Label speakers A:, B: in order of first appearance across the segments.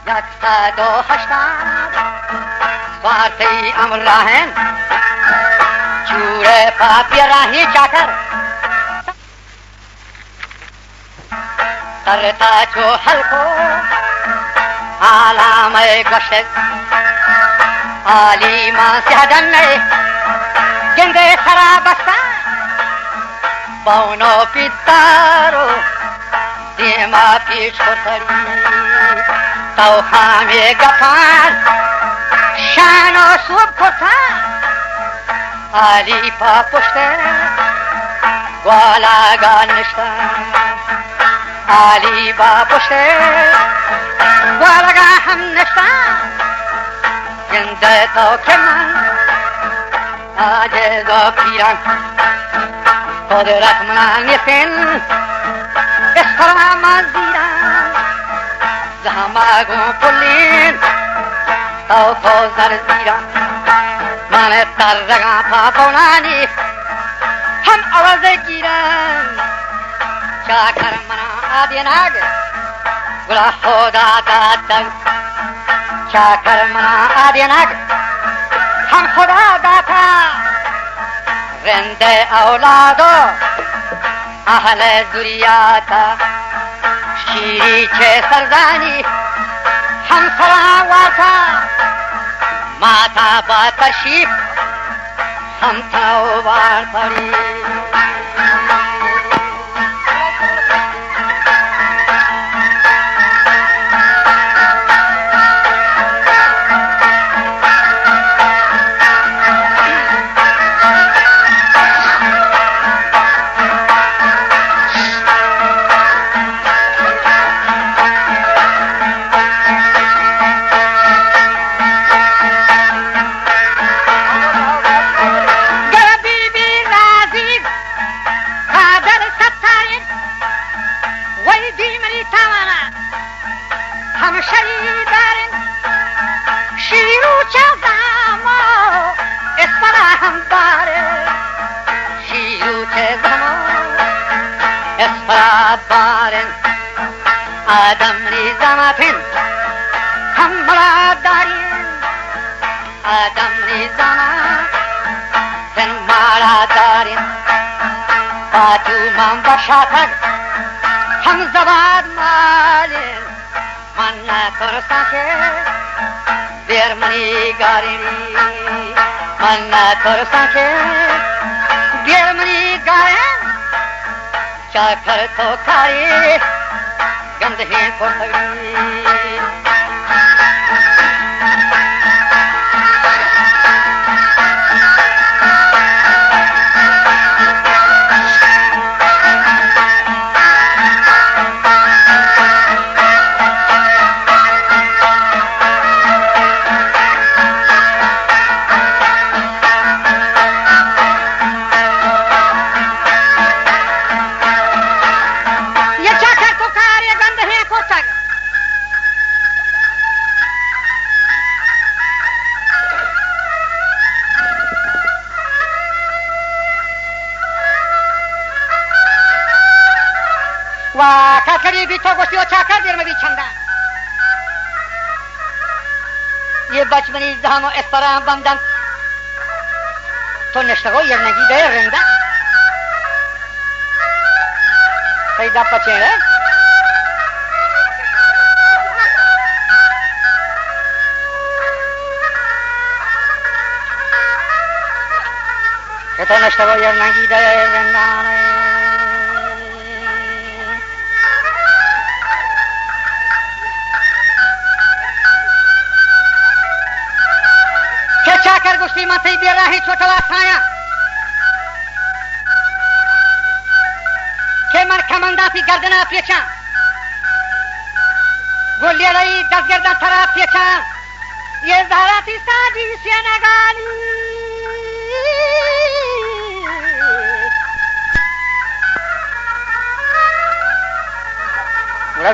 A: $180 سوارتی امراهن جوره پاپی راهی چاکر سرتا چو حلقو علامه گشت علی ما سهدن گنده سرا بستا باونو پیتارو دیما پیش خسری تو خامی گفان شان و صوب کسان علی پا پشته گوالا گانشتن علی با پشته گوالا هم نشتن زنده تو که من عاجز و پیران قدرت من نیستن اسفرام زیران زهماگو پلین تو کوزر زیران من در رگا پاپونانی هم آواز گیرن شاکر من آدیناگ گلا خدا دادن شاکر من آدیناگ هم خدا داتا رنده اولادو اهل ذریاتا شیری چه سرزانی هم سراواتا ماتا با تشریف هم تاوار پڑی بارن آدم نظامتن هم مراد دارین آدم نظامتن مراد دارین باتو من بشاتر هم زباد مالین من نترسان که دیر منی گارینی من نترسان که دیر منی گارین شاکر تو کاری گنده پرتگی کاری بی تو گوشتی و چاکر دیر مدی چندن یه بچمنی زهان و اسپرام بمدن تو نشتگو یر نگیده رنده سیده پچه که تو نشتگو یر نگیده رندانه چاکر گوشتی من تی بیر راهی چوتا واسایا که من کمنداتی گردنا پیچا گلی رایی دست گردن ترا پیچا یه زهراتی سادی سینگالی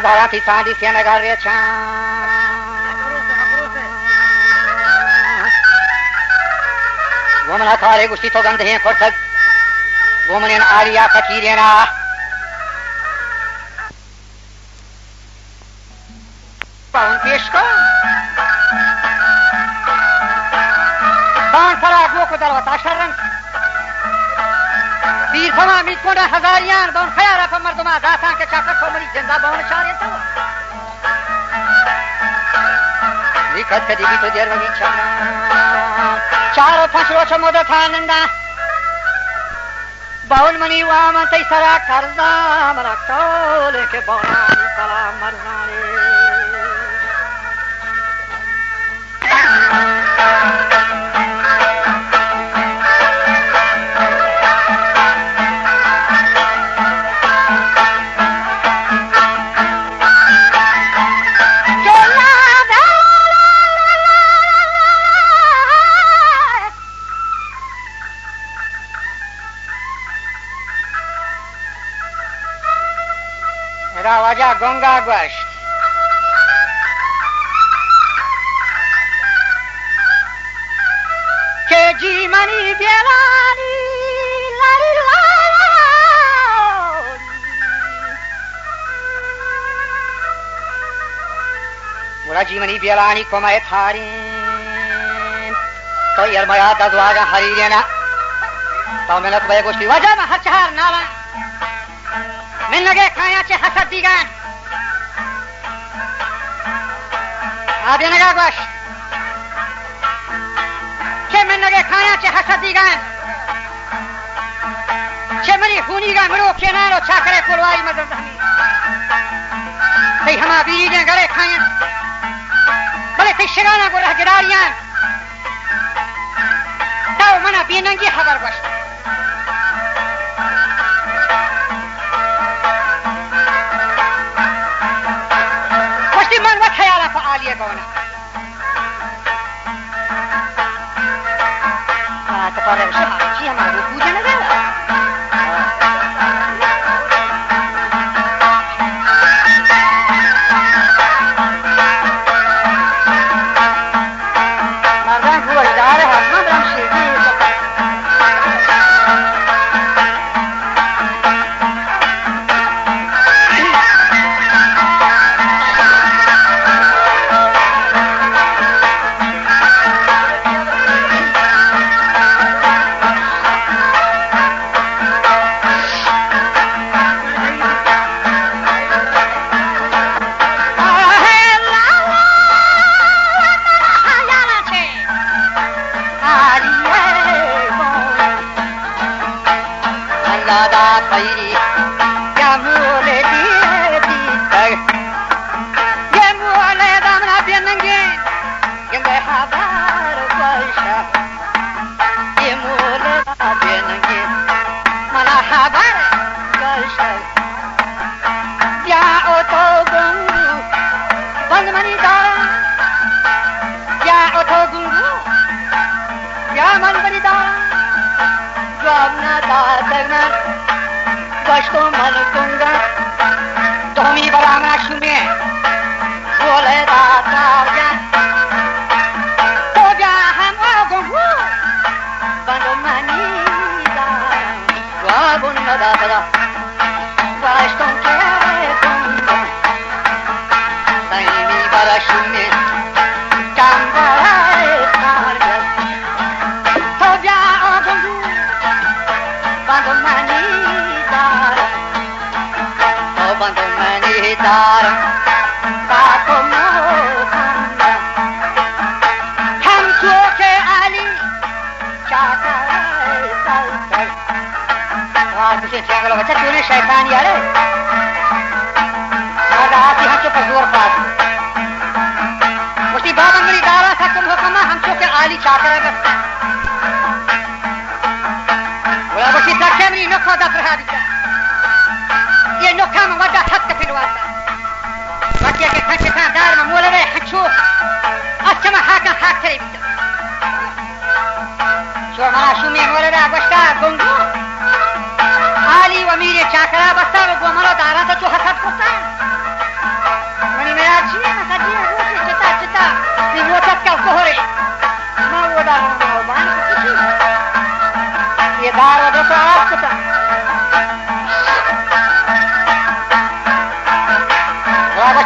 A: زهراتی سادی سینگال ریچا ومن کاره گوشتی تو گنده ہیں خورتگ ومن آلیا فکیرینا باون پیش کن باون پراغو کو در وطا شرن پیر تمامید کنه هزاریان باون خیاره پا مردم آزاتان که چاکر کومری زنده باون شاره تو لیکت کدی بی تو دیر وگی چار و پنچ روچ مدت آننده باون منی وامن تی سرا کرزا مرا کتوله که باونانی سلام مرزانی راوجا گنگا گوشت که جی منی بیلانی لاری لاری ورا جی منی بیلانی کمای تارین تو یرمایا دزواگا حریرینا تو منت بای گوشتی وجا ما هر چهار نالا من لگے کھایا چے حسد دیگان آدھے نگا گوش چے من لگے کھایا چے حسد دیگان چے منی خونی گا مرو کنانو چاکرے کلوائی مدد ہمیں تی ہما بیری دیں گرے کھایا بلے تی شگانا کو رہ گراریان تاو منا بیننگی خبر گوشت من وقت خیالا فعالیه گونه تپاره بشه چی همه رو بوده نده مردان خوبه داره حتما برم شیردی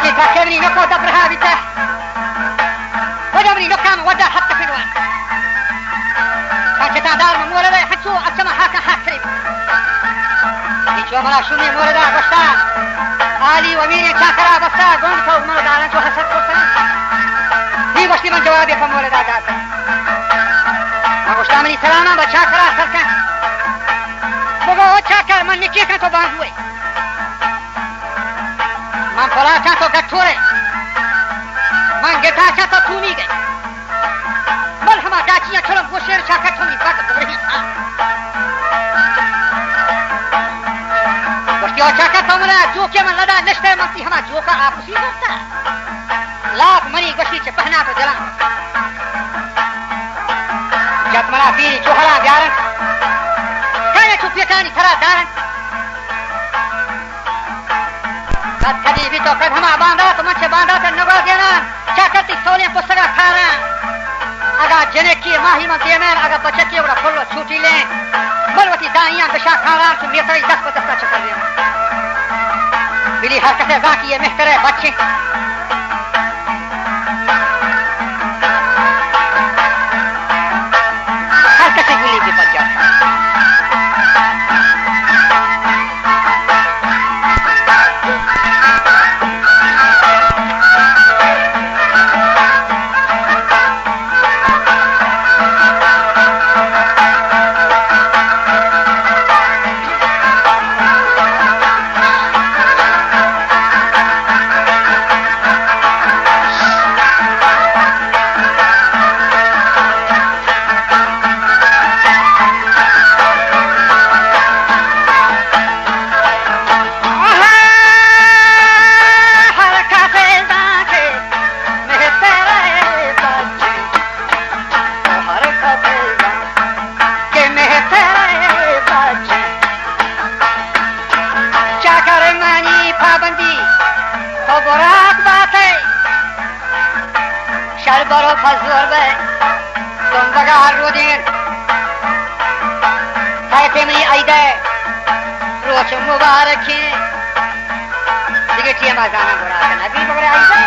A: وقتی تا کبری نکو دبرها بیته ودبری نکام ودا حتی فیلوان کانچه تا دار مورده حچو اچما حاکا حاکریم ایچو ملا شومی مورده گشتا آلی و میری چاکرا بستا گون تو منو دارن چو حسد کرتن هی گشتی من جوابی پا مورده داتا من گشتا منی سلاما با چاکرا سرکن بگو او چاکر من نکی کن تو باندوی من پلا چان تو گٹھوره من گتا چان تو تومی گئی بل ہما داچیاں چھلم وہ شیر چاکر چھمی بات بگرہی گشتی او چاکر تو منا جو کے من لدا نشتے منتی ہما جو کا آپسی گفتا لاکھ منی گشتی چه پہنا تو جلان جت منا پیری چوہرا بیارن کانے چو پیتانی تھرا دارن قد کدی بھی تو قد ہما باندھا تو منچے باندھا تو نگو دینا کیا کرتی سولیں پسگا کھارا اگا جنے کی ماہی من دیمین اگا بچے کی اگا پھلو چھوٹی لیں ملوٹی دائیاں بشا کھاران تو میتری دست کو دستا چکر لیں بلی حرکت زاں کی یہ محترے بچے حرکت گلی بھی بچ جاتا برو فزور بے تم بگار رو دین تاکہ منی ایدے روچ مبارکی دیگه چیه مازانا برا که نبی بگره ایدے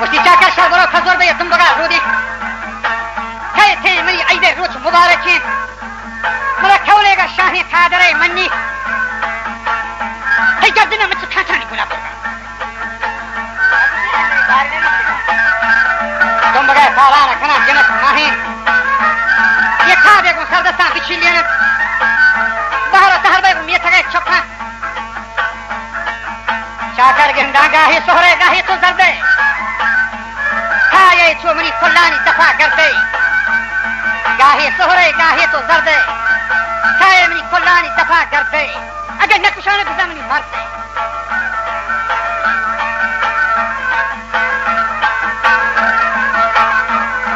A: وشتی چاکر شر برو فزور بے تم بگار رو دین تاکہ منی ایدے روچ مبارکی ملا کولے گا شاہی قادر منی هی گردنه مثل کاتانی گناه برده دم بگه سالانه کنم جنس ماهین یه کار بگم سردستان بچیلینم بهر تهر بگم میتگه چپن شاکر گندان گاهی سهره گاهی تو زرده تایه چو منی کلانی دفع کرده گاهی سهره گاهی تو زرده تایه منی کلانی دفع کرده اگر نکشانه بزن منی مرده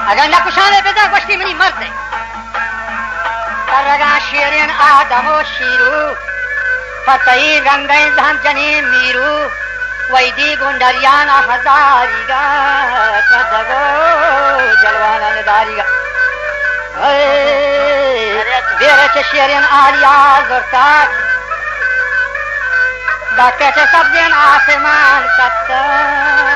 A: اگر نکشانه بزن گشتی منی مرده ترگان شیرین آدم و شیرو فتحی گنگین زن جنین میرو ویدی گندریان هزاریگا تدگو جلوانا نداریگا بیره شیرین آلیا زرتاک باکه چه سبزین آسمان کتا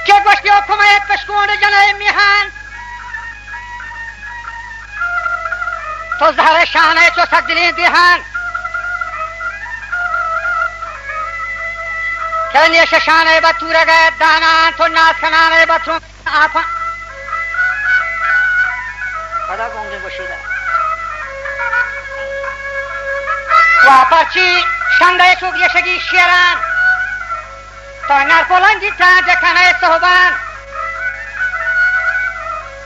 A: که گوشتی و کمایت پشکون جنای میهن تو زهر شانه تو سکدلین دیهن که نیش شانه با تو رگه دانان تو ناز کنانه با تو آفا خدا گونگی گوشیده و پرچی شنده چوب یشگی شیران تا نرپولنگی تا جکنه صحبان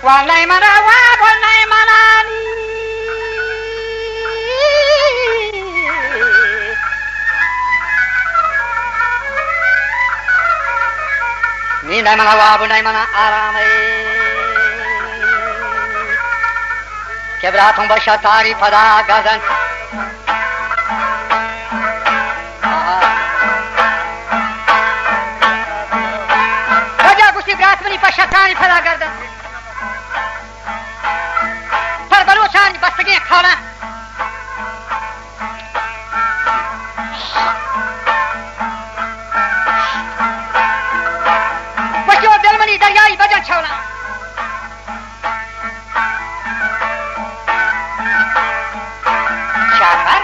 A: و نیمانه و نیمانانی نی نیمانه و نیمانه آرامه که براتون باشه تاری پدا گزن براتمنی پشتانی پیدا گردن پر بلوچانی بستگی کالا بشی و دلمنی دریایی بجن چولا شاکر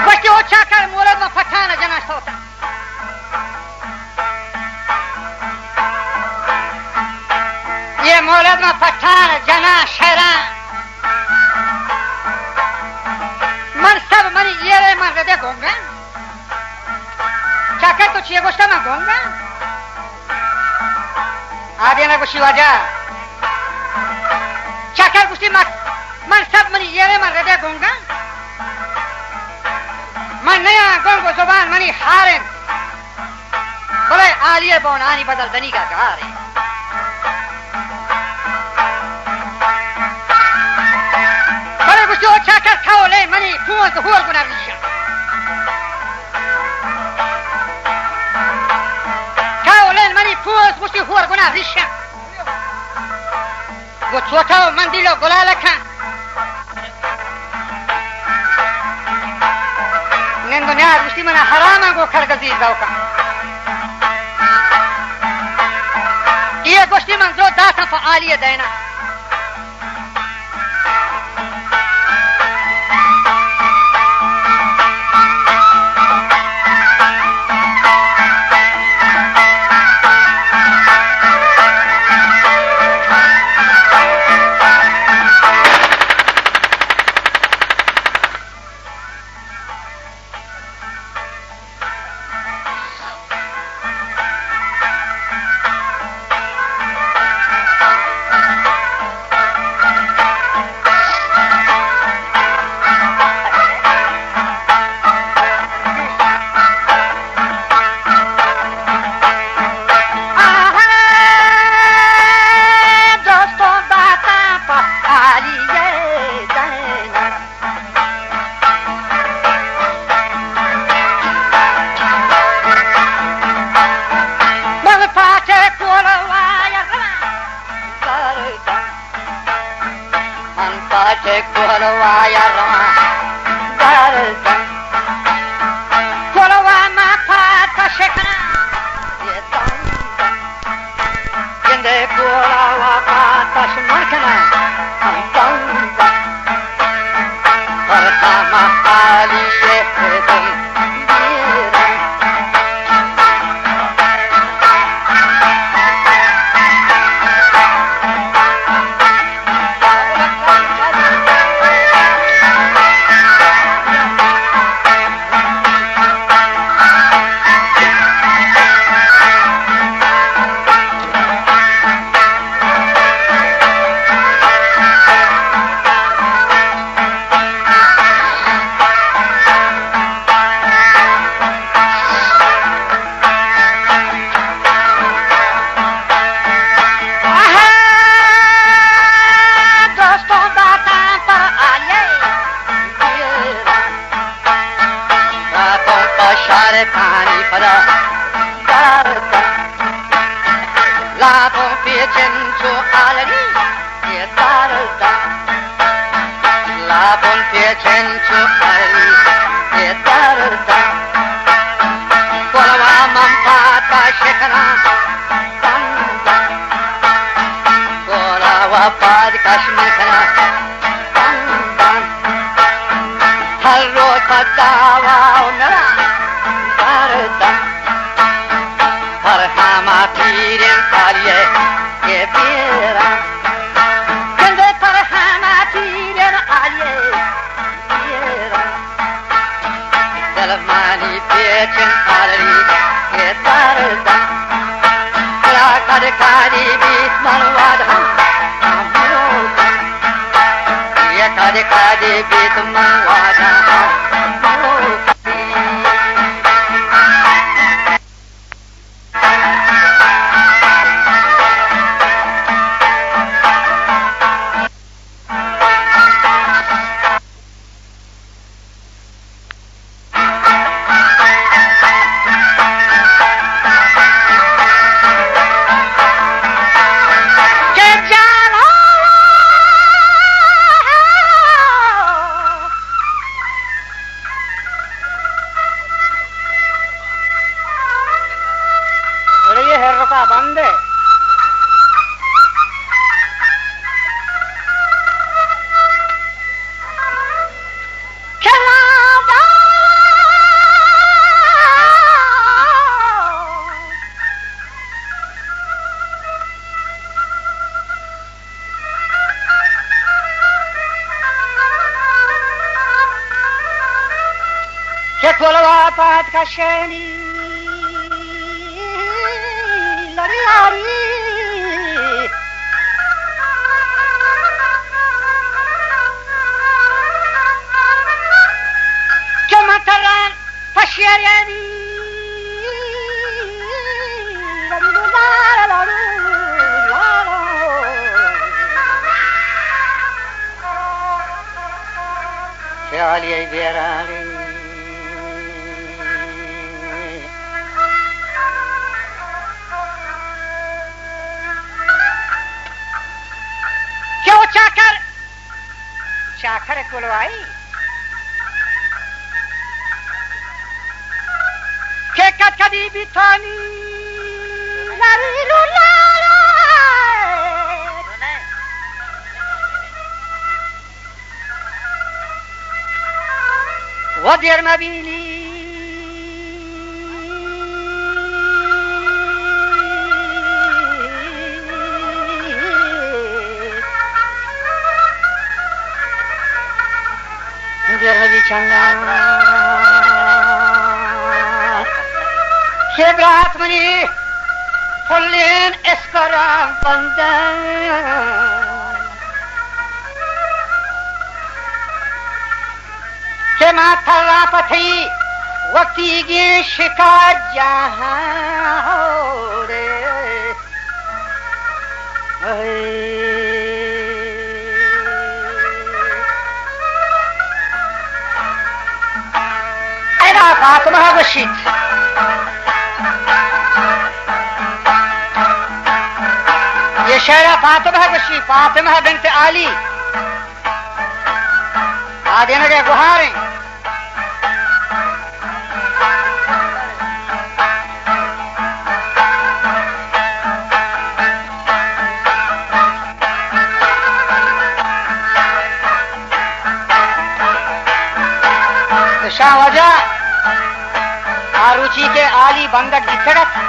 A: بشی و چاکر مولد و پتان جناش توتا ये मौलद में पठान जना शहरा मन सब मनी ये रे मन रदे गोंगा चाकर तो चिए गोष्टा में गोंगा आदि ना कुछ वजह चाकर कुछ मन सब मनी ये रे मन रदे गोंगा मन नया गोंगो जुबान मनी हारें बोले आलिए बोनानी बदल दनी का गारे جو چاکر کاوله منی پوز هول گنا ریشا کاوله منی پوز گوشتی هول گنا ریشا گو چوتاو مندیلو گلالکا نن دنیا گوشتی منا حراما گو کرگزی زوکا یہ گوشتی من زو داتا فعالیه دینا شکنم گولا و پادکش میکنم هر روز با دعوا و نرم دردم پر همه پیرین سالیه یه بیرم کنده پر همه پیرین آلیه بیرم دل منی پیچن سالی یه دردم کد کدی بیت من وادم یه کد کدی بیت من وادم बंद है che colava pat casceni lari che mataran pasciariani che ali ai verali चाकर कुलवाई के कदी बिथानी लारी लुला वदर मबीनी شبرات مني فلين اسكرام بندن كما طلعتي وقتي شكاية جهوري أنا فاطمة بشيت ये शहरा फातिमा बशी फातिमा बिन्त आली आदिन के गुहारे शाह वजह आरुचि के आली बंदक दिखड़त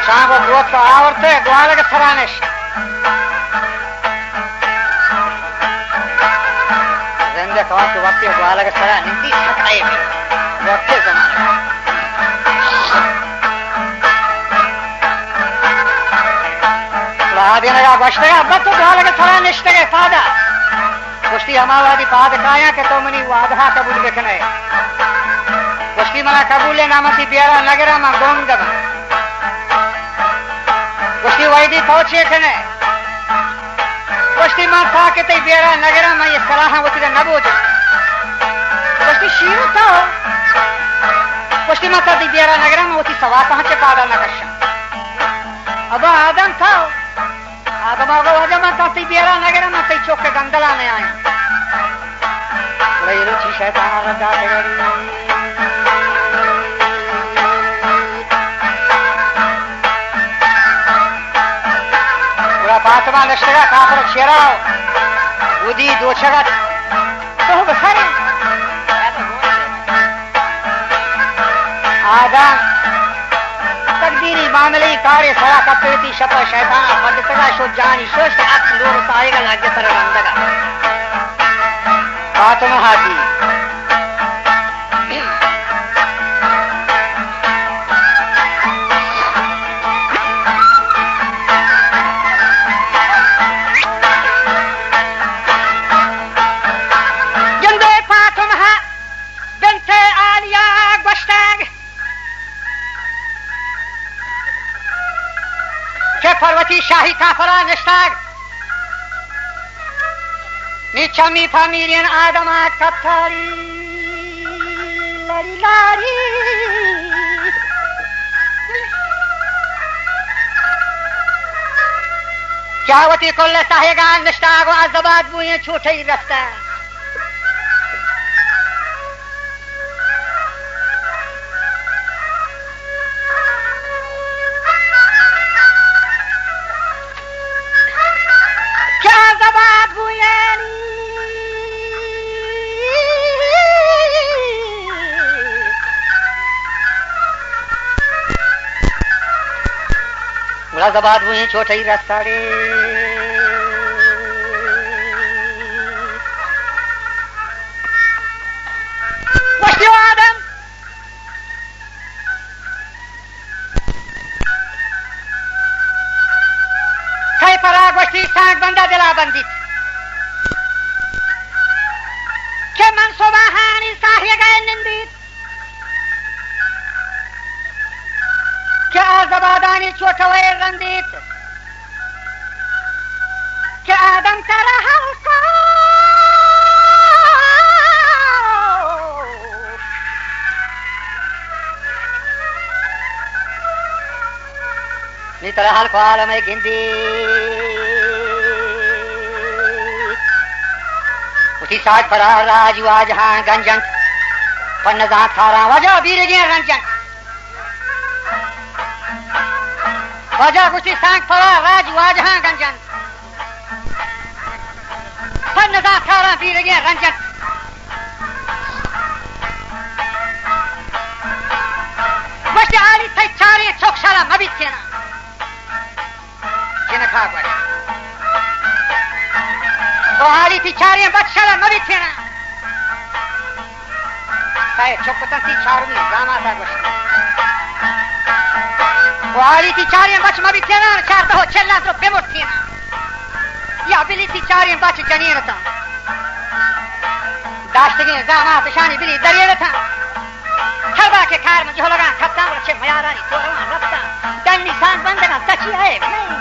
A: चांगो ग्रोथ तो आवरते ग्वाल के सरानेश जिंदे कौन के वक्त ग्वाल के सरा निंदी सताए में वक्त जमाने लादिन का बचते का अब तो ग्वाल के सरा निश्ते के फादा कुश्ती हमारा दी फाद काया के तो मनी वादा कबूल देखने कुश्ती मना कबूल नामती बियारा नगरा मा गोंगमा कुश्ती वैदी पहुंचे कने कुश्ती मां था के ते बेरा नगरा में ये सलाह होती है नबूज कुश्ती शीर था कुश्ती मां था ते बेरा नगरा में होती सवा पहुंचे पादा नकशा अब आदम था आदम आगो आदम था ते बेरा नगरा में ते चौक के गंदला में आए रुचि शैतान रजा طبعا اشتغلت عفر الشراو ودي دو شغت تو بخير آدم تقدیری معاملی کاری سرا کپیتی شپا شیطان فردتگا شد جانی شوشت عقل دور سائیگا لگه سر رندگا فاطمه حاجی پروتی شاهی کافرا نشتاگ نیچه می پامیرین آدم کپتاری لاری لاری جاوتی کل ساهگان نشتاگ و عذابات بوین چھوٹی رفته मुरादाबाद हुई छोटे रास्ताड़े वस्ती आदम कई पराग वस्ती सांग बंदा दिला बंदित के मनसूबा हानी साहिया गए निंदित क्या जबादानी चोटवे रंदित क्या आदम तेरा हल्का नी तेरा हल्का आलम है गिंदी उसी साथ फरा राजू आज हाँ गंजन पन्नजा खारा वजह बीर गया रंजन वजह कुछ सांग फरा राज वाजहां गंजन पन्नजा खारा बीर गया रंजन वश आली थे चारे चौकशाला मबित्यना जिन खा पड़े वो आली थी चारे बच्चाला मबित्यना काहे चौकतन थी चारवी रामा सा वश वाली थी चारियां बच मबी थेना चार तो चलना तो बेमोट थेना या बिली थी चारियां बच जनीर था दाश्तगी जामा पेशानी बिली दरियर था हरबा के खार में जो लगा खत्ता रचे मयारानी तो रवा रफ्ता दन्नी सांग बंदना सची है नहीं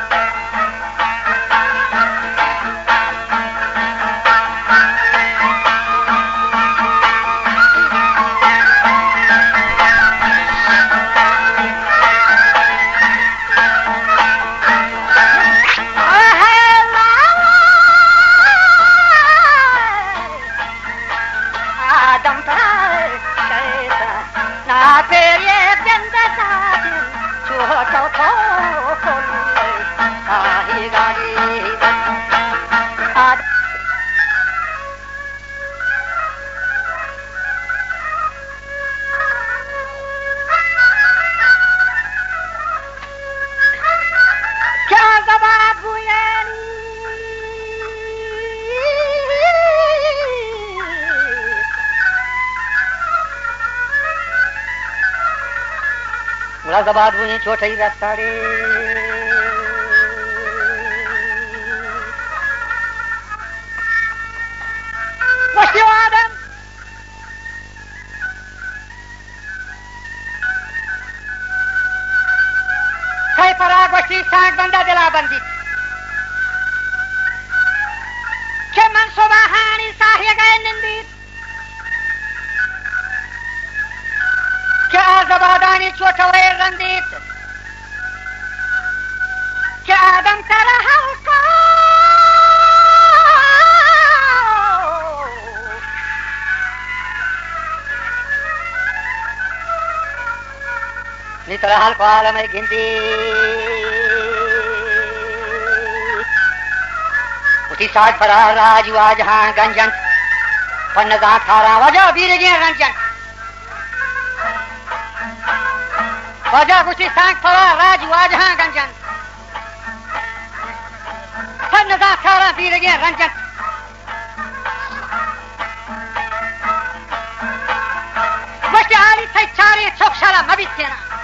A: मुरादाबाद हुई छोटे रास्ताड़े वस्ती आदम कई पराग वस्ती सांग बंदा दिला बंदी के मनसूबा हानी साहिया गए निंदित क्या जबादानी चोटवे रंदित क्या आदम तेरा हल्का नी तेरा हल्का आलम है गिंदी उसी साठ फरा राज वाजहां गंजन पन्नदा थारा वजह बीरगे रंजन वजह उसी साठ फरा राज वाजहां गंजन पन्नदा थारा बीरगे रंजन वश आली थे चारे छोकशाला मबित्यना